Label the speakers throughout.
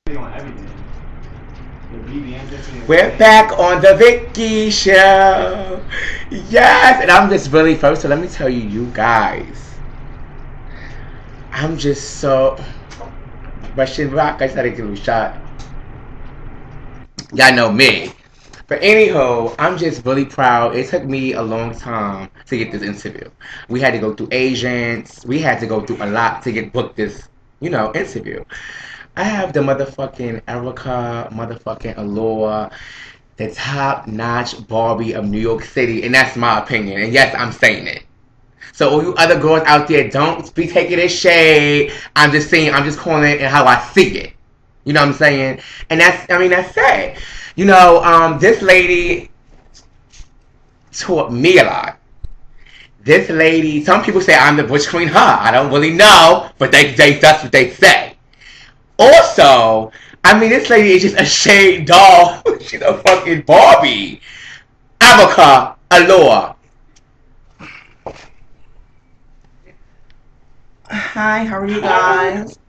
Speaker 1: On everything.
Speaker 2: We're back on the Vicky show. Yes, and I'm just really first. So let me tell you, you guys, I'm just so Russian rock. I started to get a shot. Y'all know me. But anyhow, I'm just really proud. It took me a long time to get this interview. We had to go through agents. We had to go through a lot to get booked this, interview. I have the motherfucking Erica, motherfucking Allure, the top notch Barbie of New York City, and that's my opinion. And yes, I'm saying it. So all you other girls out there, don't be taking this shade. I'm just saying, I'm just calling it how I see it. You know what I'm saying? And that's it. This lady taught me a lot. This lady, some people say I'm the Butch Queen. I don't really know, but that's what they say. Also, this lady is just a shade doll. She's a fucking Barbie. Avoca Allure.
Speaker 3: Hi, how are you guys?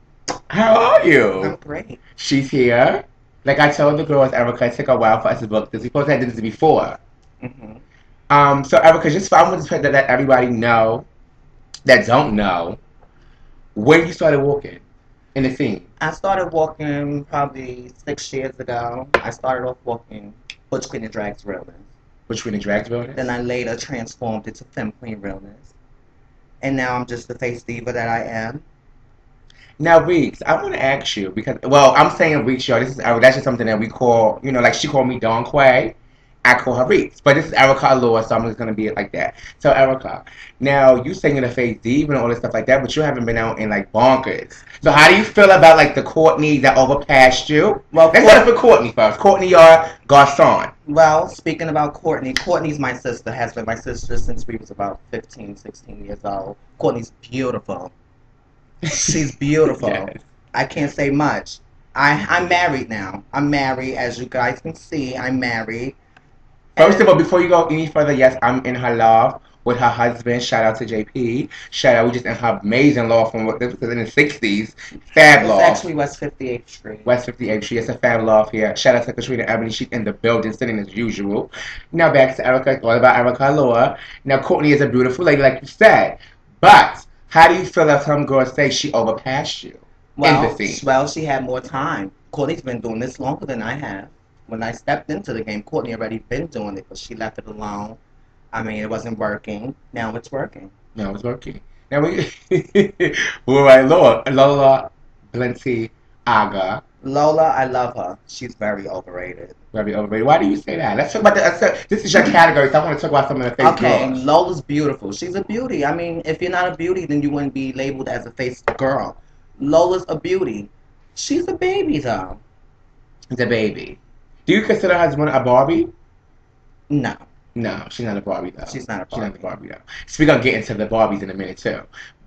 Speaker 2: How are you?
Speaker 3: I'm great.
Speaker 2: She's here. Like I told the girls, Erica, it took a while for us to book this. We supposed to have did this before.
Speaker 3: hmm
Speaker 2: So Erica, I want to let everybody know that don't know when you started walking in the scene.
Speaker 3: I started walking probably 6 years ago. I started off walking Butch Queen and Drags Realness.
Speaker 2: Between the drags building.
Speaker 3: Then I later transformed into Femme Queen Realness. And now I'm just the face diva that I am.
Speaker 2: Now, Reeks, I want to ask you because, I'm saying Reeks, y'all. This is that's just something that we call, like she called me Don Quay. I call her Reeks, but this is Erica Allure, so I'm just gonna be it like that. So, Erica, now you saying the face diva and all this stuff like that, but you haven't been out in like bonkers. So, how do you feel about like the Courtney that overpassed you?
Speaker 3: Well,
Speaker 2: Let's start for Courtney first. Courtney, Garcon.
Speaker 3: Well, speaking about Courtney, Courtney's my sister, has been my sister since we was about 15, 16 years old. Courtney's beautiful. She's beautiful.
Speaker 2: Yes.
Speaker 3: I can't say much. I'm married now. I'm married, as you guys can see. I'm married.
Speaker 2: First of all, before you go any further, yes, I'm in her love with her husband. Shout out to JP. Shout out, we just in her amazing law from what this was in the 60s. Fab
Speaker 3: It's
Speaker 2: law.
Speaker 3: actually West 58th Street.
Speaker 2: West 58th Street. It's a fab law here. Shout out to Katrina Ebony. She's in the building, sitting as usual. Now back to Erica. All about Erica Law. Now Courtney is a beautiful lady, like you said. But how do you feel that some girls say she overpassed you in the scene?
Speaker 3: Well, she had more time. Courtney's been doing this longer than I have. When I stepped into the game, Courtney already been doing it, but she left it alone. It wasn't working. Now it's working.
Speaker 2: No, it's working. Now we, we're right, Lord, Lola, Blenty, Aga.
Speaker 3: Lola, I love her. She's very overrated.
Speaker 2: Very overrated. Why do you say that? Let's talk about this is your category, so I want to talk about some of the face
Speaker 3: Okay,
Speaker 2: girls.
Speaker 3: Lola's beautiful. She's a beauty. If you're not a beauty, then you wouldn't be labeled as a face girl. Lola's a beauty. She's a baby, though.
Speaker 2: The baby. Do you consider her as one a Barbie?
Speaker 3: No,
Speaker 2: No, she's not a Barbie though.
Speaker 3: she's not a
Speaker 2: She's not
Speaker 3: Barbie.
Speaker 2: a Barbie though. So we're gonna get into the Barbies in a minute too.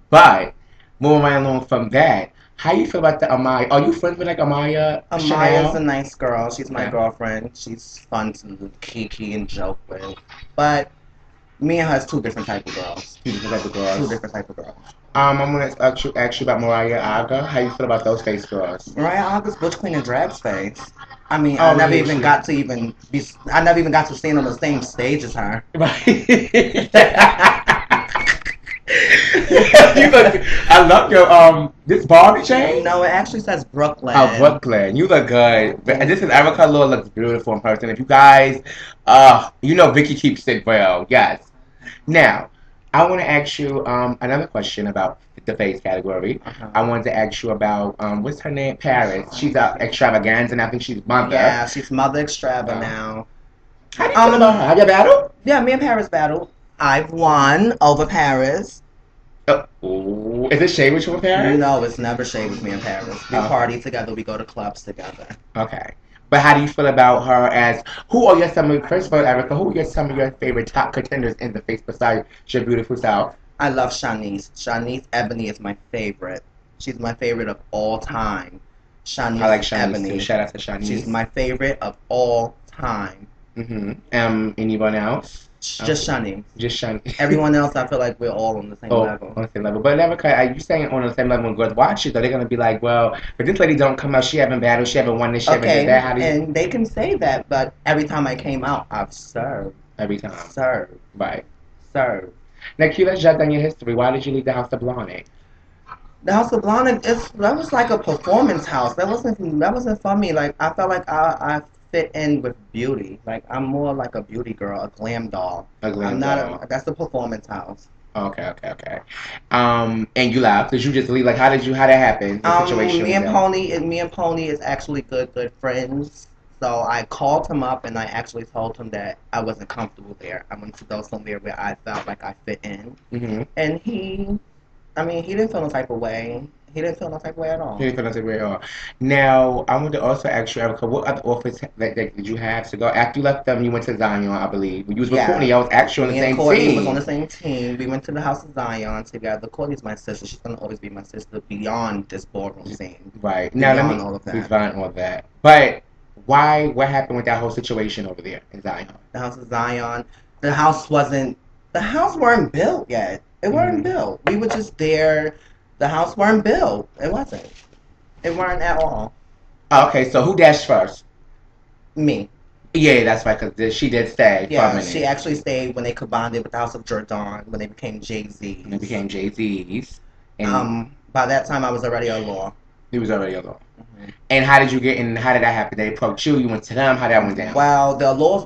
Speaker 2: But moving right along from that, how you feel about the Amaya? Are you friends with like Amaya
Speaker 3: Amaya's
Speaker 2: Chanel?
Speaker 3: a nice girl. She's my
Speaker 2: Yeah.
Speaker 3: girlfriend. She's fun to kiki and joke with. But me and her is two different type of girls.
Speaker 2: Two different type of
Speaker 3: Two
Speaker 2: girls.
Speaker 3: different type of girls.
Speaker 2: I'm gonna ask you about Mariah Aga. How you feel about those face girls?
Speaker 3: Mariah August, Butch Queen and Drag Space. I
Speaker 2: Oh,
Speaker 3: never
Speaker 2: yeah,
Speaker 3: even
Speaker 2: she-
Speaker 3: got to even be. I never even got to stand on the same stage as her.
Speaker 2: Right. You look. I love your this Barbie chain.
Speaker 3: No, it actually says Brooklyn.
Speaker 2: Oh, Brooklyn, you look good. And this is Erica Law looks beautiful in person. If you guys, Vicky keeps it well. Yes. Now, I want to ask you another question about the face category.
Speaker 3: Uh-huh.
Speaker 2: I wanted to ask you about what's her name? Paris. She's extravaganza, and I think she's mother.
Speaker 3: Yeah, she's Mother Extrava
Speaker 2: Oh.
Speaker 3: now.
Speaker 2: How do you feel about her? Have you battled?
Speaker 3: Yeah, me and Paris battled. I've won over Paris.
Speaker 2: Ooh. Is it shade with you with Paris?
Speaker 3: No, it's never shade with me and Paris. We
Speaker 2: Oh.
Speaker 3: party together. We go to clubs together.
Speaker 2: Okay. But how do you feel about her as who are your some of first of all, Erica, who are some of your favorite top contenders in the face besides your beautiful self?
Speaker 3: I love Shanice. Shanice Ebony is my favorite. She's my favorite of all time. Shanice
Speaker 2: I like Shanice
Speaker 3: Ebony.
Speaker 2: too. Shout out to Shanice.
Speaker 3: She's my favorite of all time.
Speaker 2: Mm-hmm. Anyone else?
Speaker 3: Just shunning.
Speaker 2: Just shun.
Speaker 3: Everyone else, I feel like we're all on the same
Speaker 2: Oh,
Speaker 3: level.
Speaker 2: on the same level. But never cut. Are you saying on the same level when girls watch it, though? They're going to be like, well, but this lady don't come out. She haven't battled. She haven't won this. She haven't did
Speaker 3: Okay,
Speaker 2: that. How do you.
Speaker 3: and they can say that, but every time I came out, I've served,
Speaker 2: Every time.
Speaker 3: served,
Speaker 2: Right.
Speaker 3: served.
Speaker 2: Now, Q, let's jot down your history. Why did you leave the House of Blonde?
Speaker 3: The House of Blonde, that was like a performance house. That wasn't for me. Like I felt like I fit in with beauty. Like I'm more like a beauty girl, a glam doll.
Speaker 2: A glam
Speaker 3: I'm not
Speaker 2: doll.
Speaker 3: that's the performance house.
Speaker 2: Okay. And you left. Did you just leave? Like, how that happen? The situation
Speaker 3: Me
Speaker 2: with
Speaker 3: and
Speaker 2: that.
Speaker 3: Pony is actually good friends. So I called him up and I actually told him that I wasn't comfortable there. I wanted to go somewhere where I felt like I fit in.
Speaker 2: Mm-hmm.
Speaker 3: And he didn't feel no type of way. He didn't feel no type of way at all.
Speaker 2: You didn't feel nothing way at all. Now, I want to also ask you, Erica, what other offers that did you have to go? After you left them, you went to Zion, I believe. When you was with Courtney, I was actually on the
Speaker 3: Me and
Speaker 2: same
Speaker 3: Courtney was
Speaker 2: team.
Speaker 3: on the same team. We went to the House of Zion together. Courtney's my sister. She's gonna always be my sister beyond this ballroom scene.
Speaker 2: Right. Now, let
Speaker 3: Beyond
Speaker 2: me
Speaker 3: all of that.
Speaker 2: beyond all that. But why? What happened with that whole situation over there in Zion?
Speaker 3: The House of Zion. The house wasn't. The house weren't built yet. It weren't built. We were just there. The house weren't built. It wasn't. It weren't at all.
Speaker 2: Okay, so who dashed first?
Speaker 3: Me.
Speaker 2: Yeah, that's right, because she did stay for a
Speaker 3: Yeah,
Speaker 2: minute.
Speaker 3: she actually stayed when they combined it with the House of Jordan when they became Jay-Z.
Speaker 2: And it became Jay-Z's. And
Speaker 3: By that time I was already Allure.
Speaker 2: he was already alone.
Speaker 3: Mm-hmm.
Speaker 2: And how did you get in? How did that happen? They approached you. You went to them. How that went down?
Speaker 3: Well, the Allures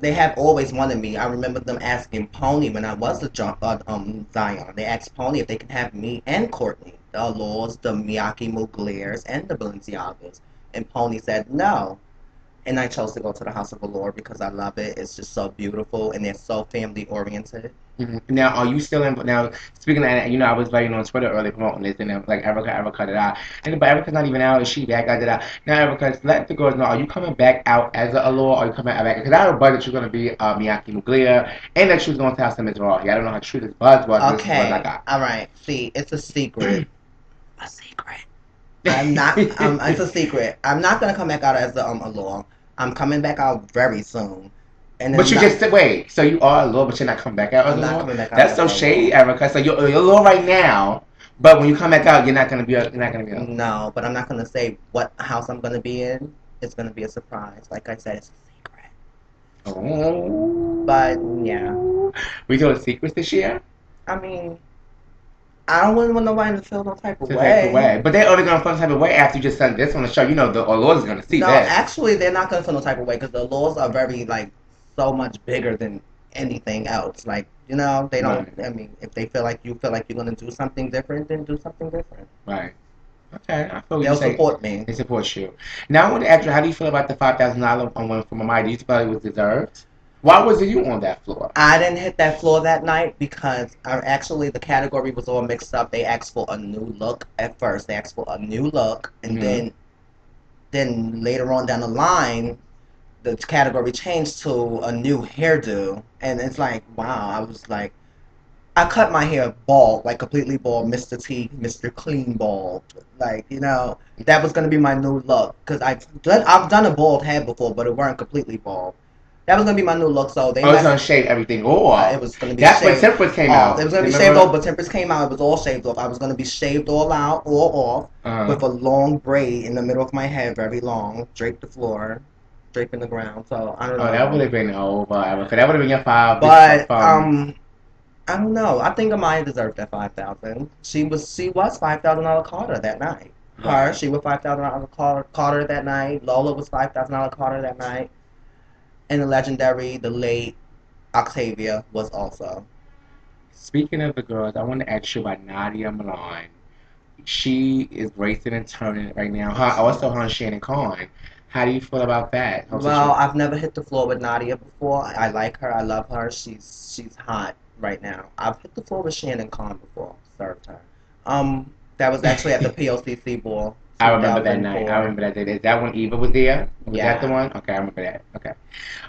Speaker 3: they have always wanted me. I remember them asking Pony when I was a Zion. They asked Pony if they could have me and Courtney, the Allures, the Miyake Mugliers, and the Balenciagas. And Pony said no. And I chose to go to the House of Allure because I love it. It's just so beautiful and they're so family oriented.
Speaker 2: Mm-hmm. Now, are you still in? Now, speaking of that, I was writing on Twitter earlier promoting this, and like Erica cut it out. And but Erica's not even out. Is she back? I did out. Now, Erica, let the girls know. Are you coming back out as an Allure, or are you coming back? Because I heard a buzz that you're going to be Miyake Muglia, and that she was going to House of Mizrahi. I don't know how true this buzz was. This is
Speaker 3: Okay.
Speaker 2: the buzz I got.
Speaker 3: All right. See, it's a secret. A secret. I'm not. It's a secret. I'm not gonna come back out as the Allure. I'm coming back out very soon. And
Speaker 2: But you just wait. So you are Allure, but you're not coming back out as
Speaker 3: I'm not
Speaker 2: Allure?
Speaker 3: coming back out.
Speaker 2: That's
Speaker 3: as
Speaker 2: so
Speaker 3: Allure.
Speaker 2: shady, Erica. So you're Allure right now, but when you come back out, you're not going to be. You're not going to be.
Speaker 3: No, but I'm not gonna say what house I'm gonna be in. It's gonna be a surprise. Like I said, it's a secret.
Speaker 2: Oh.
Speaker 3: But yeah,
Speaker 2: We doing secrets this year?
Speaker 3: I mean, I don't want nobody to feel no type of
Speaker 2: To
Speaker 3: way.
Speaker 2: take away. But they're only going to feel some type of way after you just sent this on the show. You know, the Allure is going to see
Speaker 3: No,
Speaker 2: that.
Speaker 3: actually, they're not gonna feel no type of way because the laws are very like so much bigger than anything else. Like they don't.
Speaker 2: Right.
Speaker 3: I mean, if they feel like you're gonna do something different, then do something different.
Speaker 2: Right. Okay, I feel
Speaker 3: They'll
Speaker 2: you say
Speaker 3: support me.
Speaker 2: they support you. Now I want to ask you, how do you feel about the $5,000 on one from Amaya? Do you feel it was deserved? Why was it you on that floor?
Speaker 3: I didn't hit that floor that night because the category was all mixed up. They asked for a new look at first. They asked for a new look, and then later on down the line, the category changed to a new hairdo, and it's like, wow. I was like, I cut my hair bald, like completely bald, Mr. T, Mr. Clean bald. Like, that was gonna be my new look because I've done a bald head before, but it weren't completely bald. That was gonna be my new look, so they.
Speaker 2: Oh, it's gonna shave everything off.
Speaker 3: It was gonna be.
Speaker 2: That's
Speaker 3: shaved
Speaker 2: when Tempers came
Speaker 3: off.
Speaker 2: out.
Speaker 3: It was gonna be shaved off, but Tempers came out. It was all shaved off. I was gonna be shaved all out, all off, with a long braid in the middle of my head, very long, drape the floor, draping the ground. So I don't know.
Speaker 2: Oh, that would have been over. Because that would have been your five.
Speaker 3: But I don't know. I think Amaya deserved that $5,000. She was $5,000 Carter that night. She was $5,000 Carter that night. Lola was $5,000 Carter that night. And the legendary, the late Octavia was also.
Speaker 2: Speaking of the girls, I want to ask you about Nadia Milan. She is racing and turning right now. Also, her and Shannon Khan. How do you feel about that?
Speaker 3: Well, I've never hit the floor with Nadia before. I like her. I love her. She's hot right now. I've hit the floor with Shannon Khan before. Served her. That was actually at the POCC ball.
Speaker 2: I remember that night. I remember that day. Is that when Eva was there? Was
Speaker 3: Yeah.
Speaker 2: that the one? Okay, I remember that. Okay.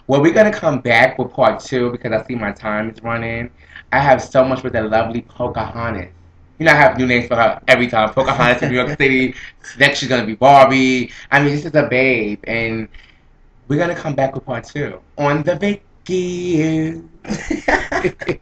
Speaker 2: Well, we're going to come back with part 2 because I see my time is running. I have so much with that lovely Pocahontas. I have new names for her every time. Pocahontas in New York City. Next, she's going to be Barbie. I mean, this is a babe. And we're going to come back with part 2 on the Vicky.